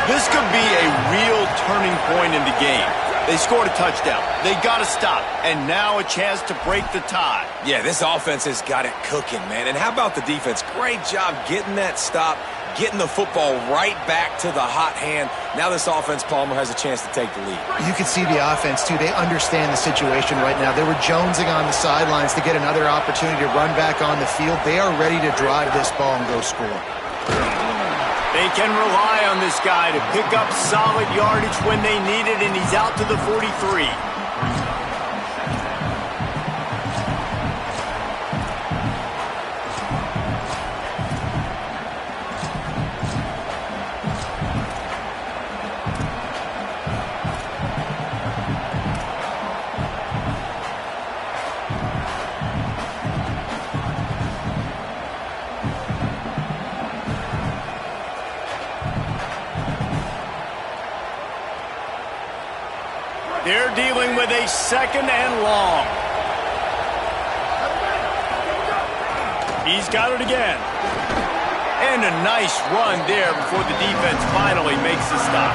A: This could be a real turning point in the game. They scored a touchdown. They got to stop. And now a chance to break the tie.
F: Yeah, this offense has got it cooking, man. And how about the defense? Great job getting that stop, getting the football right back to the hot hand. Now this offense, Palmer, has a chance to take the lead.
D: You can see the offense, too. They understand the situation right now. They were jonesing on the sidelines to get another opportunity to run back on the field. They are ready to drive this ball and go score.
A: They can rely on this guy to pick up solid yardage when they need it, and he's out to the 43. They're dealing with a 2nd and long. He's got it again. And a nice run there before the defense finally makes the stop.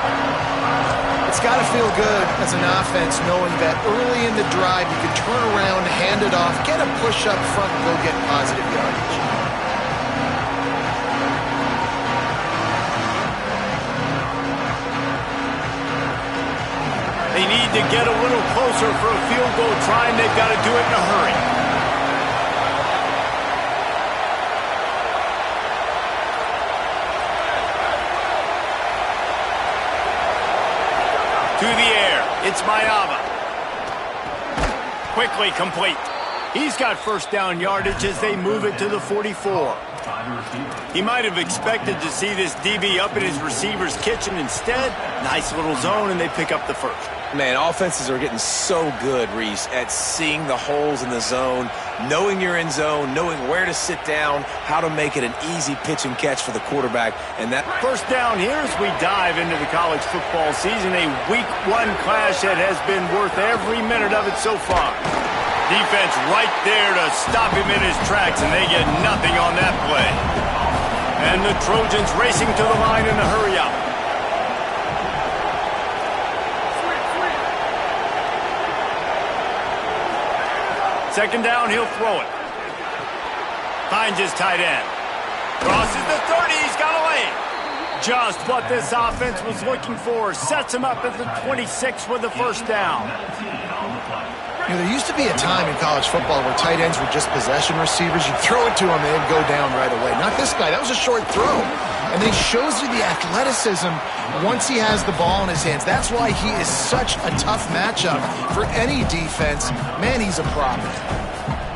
D: It's got to feel good as an offense knowing that early in the drive you can turn around, hand it off, get a push up front, and go get positive yardage.
A: They need to get a little closer for a field goal try, and they've got to do it in a hurry. To the air, it's Mayava. Quickly complete. He's got 1st down yardage as they move it to the 44. He might have expected to see this DB up in his receiver's kitchen. Instead, nice little zone, and they pick up the 1st.
F: Man, offenses are getting so good, Reese, at seeing the holes in the zone, knowing you're in zone, knowing where to sit down, how to make it an easy pitch and catch for the quarterback. And that
A: 1st down here as we dive into the college football season, a Week 1 clash that has been worth every minute of it so far. Defense right there to stop him in his tracks, and they get nothing on that play. And the Trojans racing to the line in a hurry up. Second down, he'll throw it. Finds his tight end. Crosses the 30, he's got a lane. Just what this offense was looking for. Sets him up at the 26 with the 1st down.
D: You know, there used to be a time in college football where tight ends were just possession receivers. You throw it to them, they'd go down right away. Not this guy. That was a short throw. And he shows you the athleticism once he has the ball in his hands. That's why he is such a tough matchup for any defense. Man, he's a problem.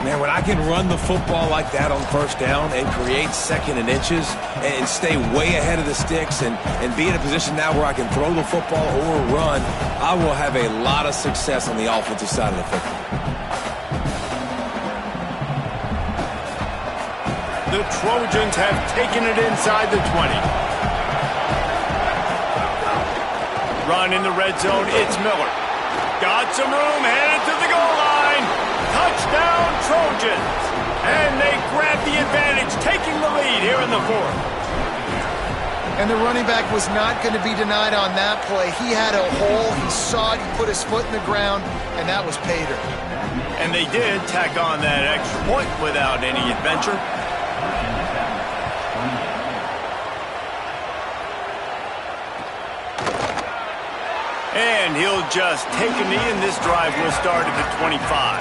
F: Man, when I can run the football like that on 1st down and create 2nd and inches and stay way ahead of the sticks and be in a position now where I can throw the football or run, I will have a lot of success on the offensive side of the football.
A: The Trojans have taken it inside the 20. Run in the red zone, it's Miller. Got some room, headed to the goal line. Touchdown, Trojans. And they grab the advantage, taking the lead here in the 4th.
D: And the running back was not going to be denied on that play. He had a hole, he saw it, he put his foot in the ground, and that was pay dirt.
A: And they did tack on that extra point without any adventure. And he'll just take a knee, and this drive will start at the 25.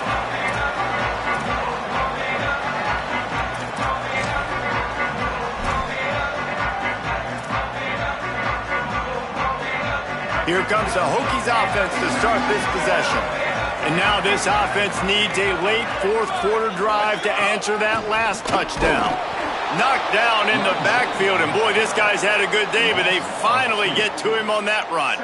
A: Here comes the Hokies offense to start this possession. And now this offense needs a late fourth quarter drive to answer that last touchdown. Knocked down in the backfield, and boy, this guy's had a good day, but they finally get to him on that run.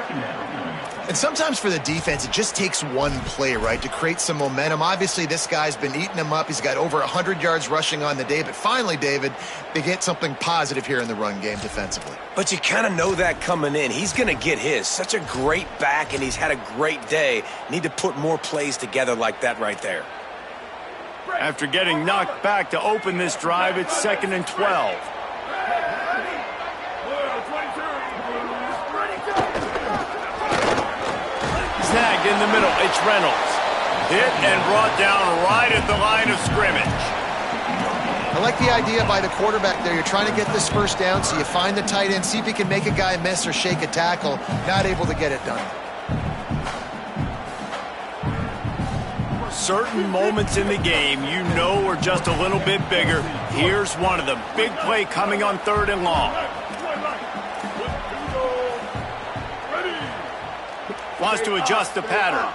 D: And sometimes for the defense, it just takes one play, right, to create some momentum. Obviously, this guy's been eating them up. He's got over 100 yards rushing on the day. But finally, David, they get something positive here in the run game defensively.
C: But you kind of know that coming in. He's going to get his. Such a great back, and he's had a great day. Need to put more plays together like that right there.
A: After getting knocked back to open this drive, it's 2nd and 12. Snagged in the middle, it's Reynolds. Hit and brought down right at the line of scrimmage.
D: I like the idea by the quarterback there. You're trying to get this first down, so you find the tight end, see if he can make a guy miss or shake a tackle. Not able to get it done.
A: Certain moments in the game you know are just a little bit bigger. Here's one of them. Big play coming on 3rd and long. Wants to adjust the pattern.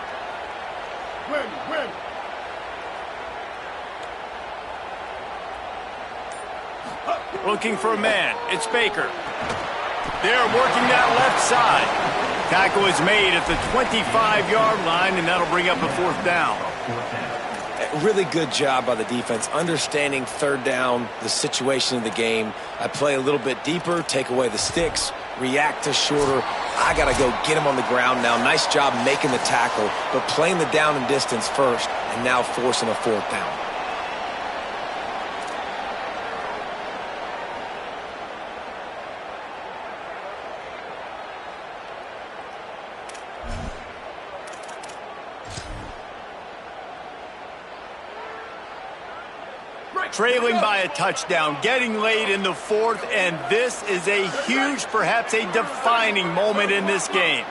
A: Looking for a man. It's Baker. They're working that left side. Tackle is made at the 25-yard line, and that'll bring up a 4th down.
C: Really good job by the defense, understanding 3rd down, the situation of the game. I play a little bit deeper, take away the sticks, react to shorter. I got to go get him on the ground now. Nice job making the tackle, but playing the down and distance first, and now forcing a 4th down.
A: Trailing by a touchdown, getting late in the 4th, and this is a huge, perhaps a defining moment in this game.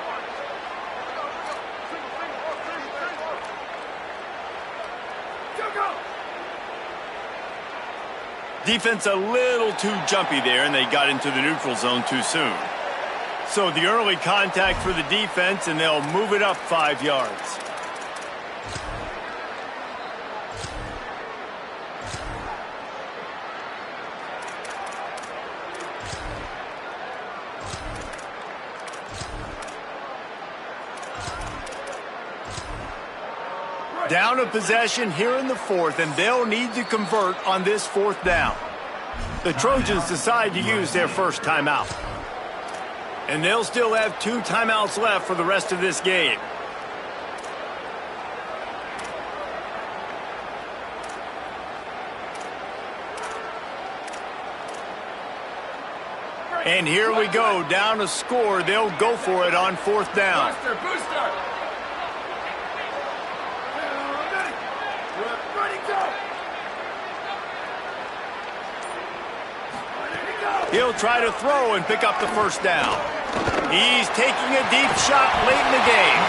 A: Defense a little too jumpy there, and they got into the neutral zone too soon. So the early contact for the defense, and they'll move it up 5 yards. Down a possession here in the 4th, and they'll need to convert on this 4th down. The Trojans decide to use their first timeout. And they'll still have 2 timeouts left for the rest of this game. And here we go, down a score. They'll go for it on 4th down. Booster. He'll try to throw and pick up the 1st down. He's taking a deep shot late in the game.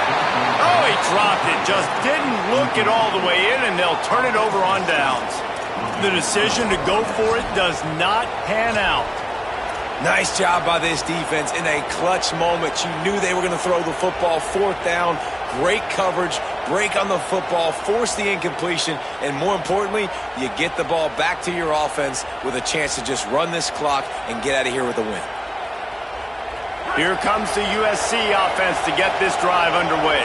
A: Oh, he dropped it. Just didn't look it all the way in, and they'll turn it over on downs. The decision to go for it does not pan out.
C: Nice job by this defense in a clutch moment. You knew they were going to throw the football. 4th down, great coverage, break on the football, force the incompletion, and more importantly, you get the ball back to your offense with a chance to just run this clock and get out of here with a win.
A: Here comes the USC offense to get this drive underway.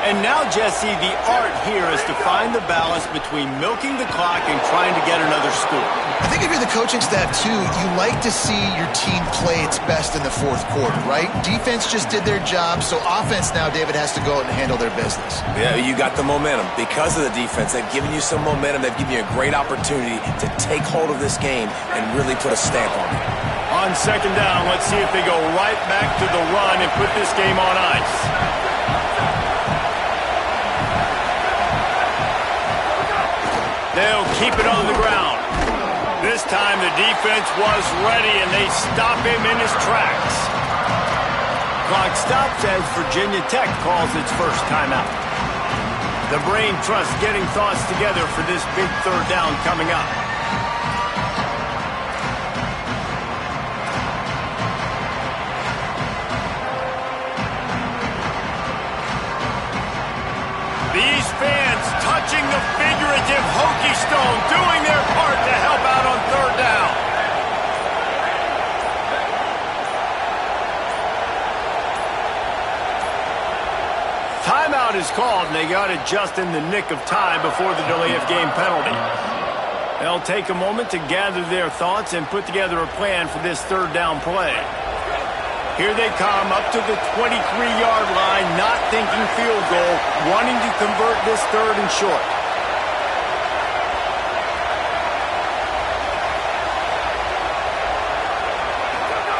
A: And now, Jesse, the art here is to find the balance between milking the clock and trying to get another score.
D: I think if you're the coaching staff, too, you like to see your team play its best in the 4th quarter, right? Defense just did their job, so offense now, David, has to go out and handle their business.
C: Yeah, you got the momentum. Because of the defense, they've given you some momentum. They've given you a great opportunity to take hold of this game and really put a stamp on it.
A: On 2nd down, let's see if they go right back to the run and put this game on ice. They'll keep it on the ground. This time the defense was ready, and they stop him in his tracks. Clock stops as Virginia Tech calls its first timeout. The brain trust getting thoughts together for this big 3rd down coming up. Zone doing their part to help out on third down. Timeout is called, and they got it just in the nick of time before the delay of game penalty. They'll take a moment to gather their thoughts and put together a plan for this third down play. Here they come up to the 23-yard line, not thinking field goal, wanting to convert this third and short.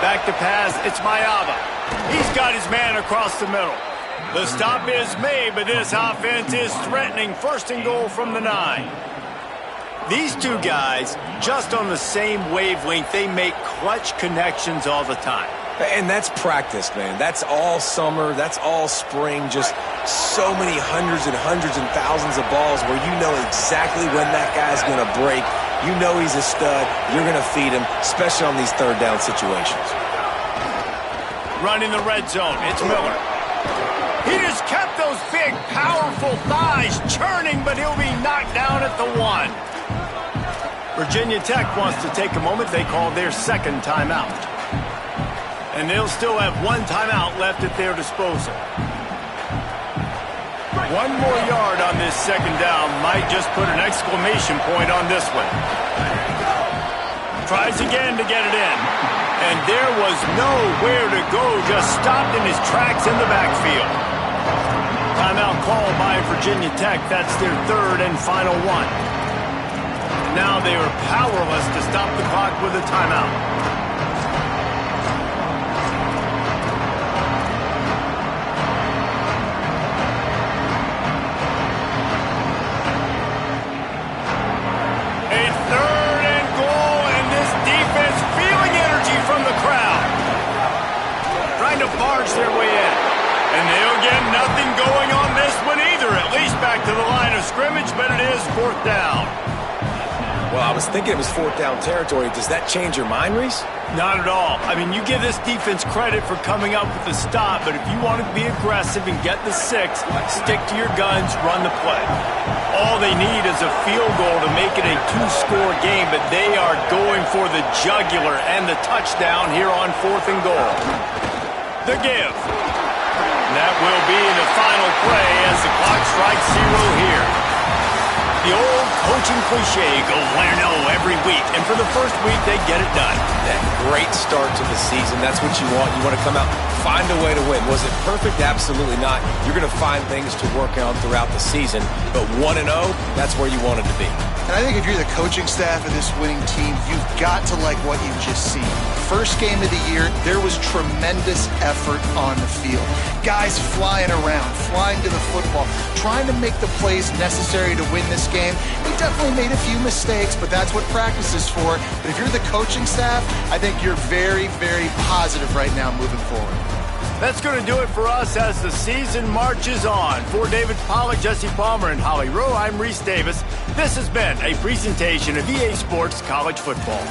A: Back to pass, it's Mayava. He's got his man across the middle. The stop is made, but this offense is threatening first and goal from the 9. These two guys, just on the same wavelength, they make clutch connections all the time.
F: And that's practice, man. That's all summer. That's all spring. Just so many hundreds and thousands of balls where you know exactly when that guy's going to break. You know he's a stud. You're going to feed him, especially on these third down situations.
A: Running the red zone. It's Miller. He just kept those big, powerful thighs churning, but he'll be knocked down at the 1. Virginia Tech wants to take a moment. They call their second timeout. And they'll still have one timeout left at their disposal. 1 more yard on this second down might just put an exclamation point on this one. Tries again to get it in. And there was nowhere to go, just stopped in his tracks in the backfield. Timeout called by Virginia Tech. That's their third and final one. Now they are powerless to stop the clock with a timeout. A third and goal, and this defense feeling energy from the crowd. Trying to barge their way in. And they'll get nothing going on this one either, at least back to the line of scrimmage, but it is fourth down.
F: Well, I was thinking it was fourth down territory. Does that change your mind, Reese?
A: Not at all. I mean, you give this defense credit for coming up with the stop, but if you want to be aggressive and get the 6, stick to your guns, run the play. All they need is a field goal to make it a 2-score game, but they are going for the jugular and the touchdown here on fourth and goal. The give. And that will be the final play as the clock strikes 0 here. The old coaching cliche, go win or no every week. And for the first week, they get it done.
C: That great start to the season. That's what you want. You want to come out, find a way to win. Was it perfect? Absolutely not. You're going to find things to work on throughout the season. But 1-0, that's where you want it to be.
D: And I think if you're the coaching staff of this winning team, you've got to like what you've just seen. First game of the year, there was tremendous effort on the field. Guys flying around, flying to the football, trying to make the plays necessary to win this game. He definitely made a few mistakes, but that's what practice is for. But if you're the coaching staff, I think you're very, very positive right now moving forward.
A: That's going to do it for us as the season marches on. For David Pollack, Jesse Palmer, and Holly Rowe, I'm Reese Davis. This has been a presentation of EA Sports College Football.